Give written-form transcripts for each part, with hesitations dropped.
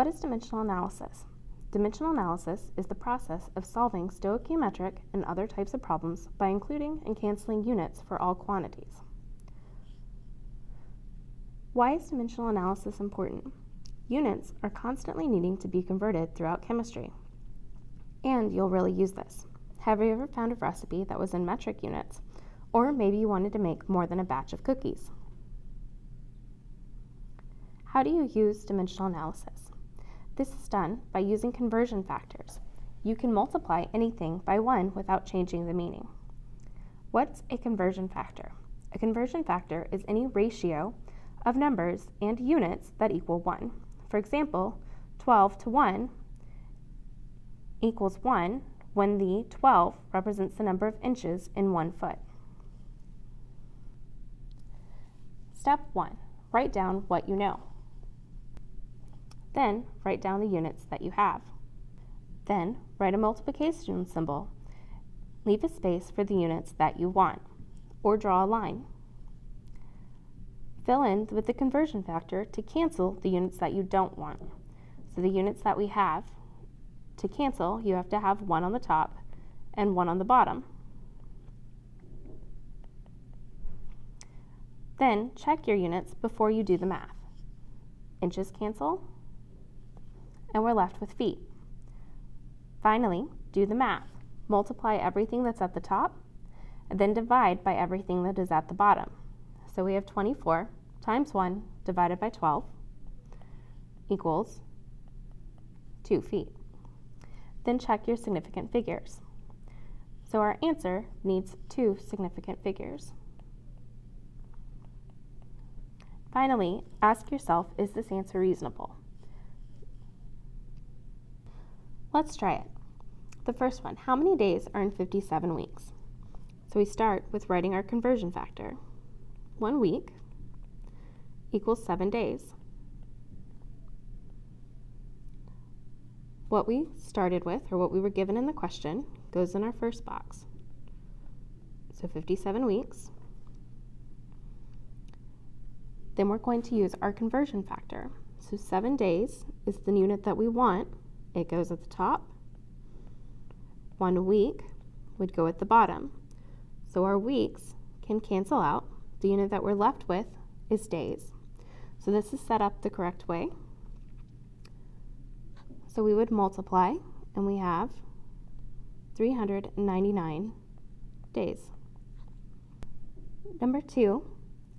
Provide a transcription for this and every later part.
What is dimensional analysis? Dimensional analysis is the process of solving stoichiometric and other types of problems by including and canceling units for all quantities. Why is dimensional analysis important? Units are constantly needing to be converted throughout chemistry, and you'll really use this. Have you ever found a recipe that was in metric units, or maybe you wanted to make more than a batch of cookies? How do you use dimensional analysis? This is done by using conversion factors. You can multiply anything by 1 without changing the meaning. What's a conversion factor? A conversion factor is any ratio of numbers and units that equal 1. For example, 12 to 1 equals 1 when the 12 represents the number of inches in 1 foot. Step 1. Write down what you know. Then, write down the units that you have. Then, write a multiplication symbol. Leave a space for the units that you want, or draw a line. Fill in with the conversion factor to cancel the units that you don't want. So the units that we have, to cancel, you have to have 1 on the top and 1 on the bottom. Then check your units before you do the math. Inches cancel, and we're left with feet. Finally, do the math. Multiply everything that's at the top, and then divide by everything that is at the bottom. So we have 24 times 1 divided by 12 equals 2 feet. Then check your significant figures. So our answer needs 2 significant figures. Finally, ask yourself, is this answer reasonable? Let's try it. The first one, how many days are in 57 weeks? So we start with writing our conversion factor. 1 week equals 7 days. What we started with, or what we were given in the question, goes in our first box. So 57 weeks. Then we're going to use our conversion factor. So 7 days is the unit that we want. It goes at the top. 1 week would go at the bottom. So our weeks can cancel out. The unit that we're left with is days. So this is set up the correct way. So we would multiply, and we have 399 days. Number 2,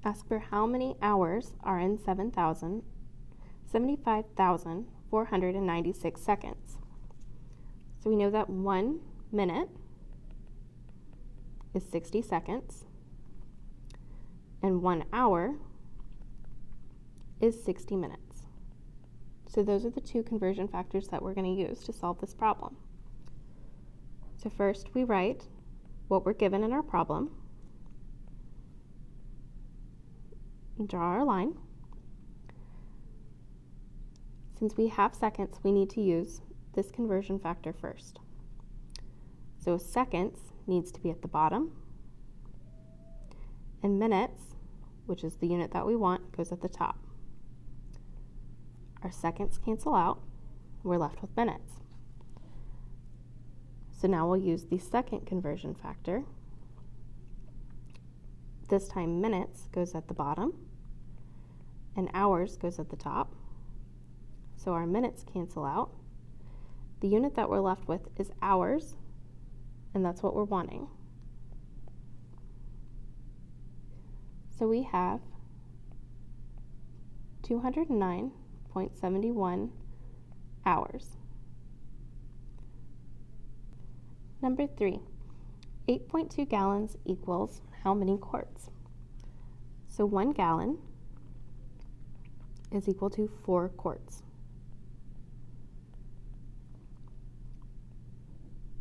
ask for how many hours are in 75,496 seconds. So we know that 1 minute is 60 seconds, and 1 hour is 60 minutes. So those are the 2 conversion factors that we're going to use to solve this problem. So first we write what we're given in our problem, and draw our line. Since we have seconds, we need to use this conversion factor first. So seconds needs to be at the bottom, and minutes, which is the unit that we want, goes at the top. Our seconds cancel out, we're left with minutes. So now we'll use the second conversion factor. This time minutes goes at the bottom, and hours goes at the top. So our minutes cancel out. The unit that we're left with is hours, and that's what we're wanting. So we have 209.71 hours. Number 3, 8.2 gallons equals how many quarts? So 1 gallon is equal to 4 quarts.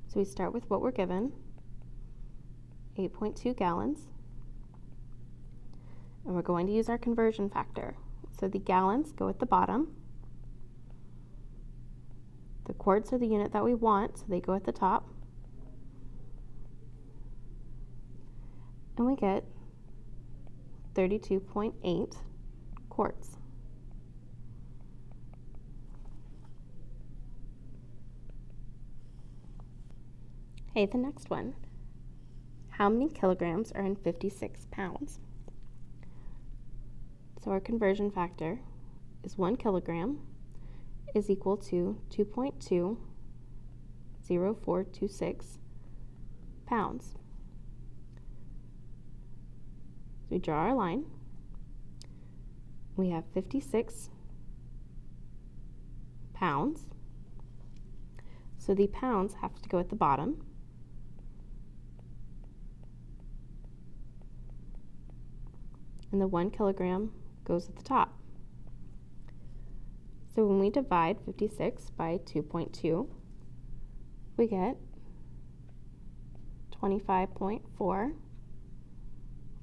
So we start with what we're given, 8.2 gallons, and we're going to use our conversion factor. So the gallons go at the bottom, the quarts are the unit that we want, so they go at the top, and we get 32.8 quarts. Hey, the next one. How many kilograms are in 56 pounds? So our conversion factor is 1 kilogram is equal to 2.20426 pounds. So we draw our line. We have 56 pounds. So the pounds have to go at the bottom. And the 1 kilogram goes at the top. So when we divide 56 by 2.2, we get 25.4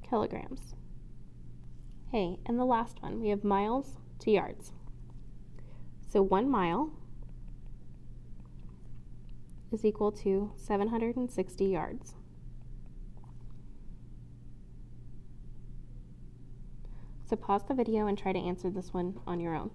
kilograms. Hey, and the last one, we have miles to yards. So 1 mile is equal to 760 yards. So pause the video and try to answer this one on your own.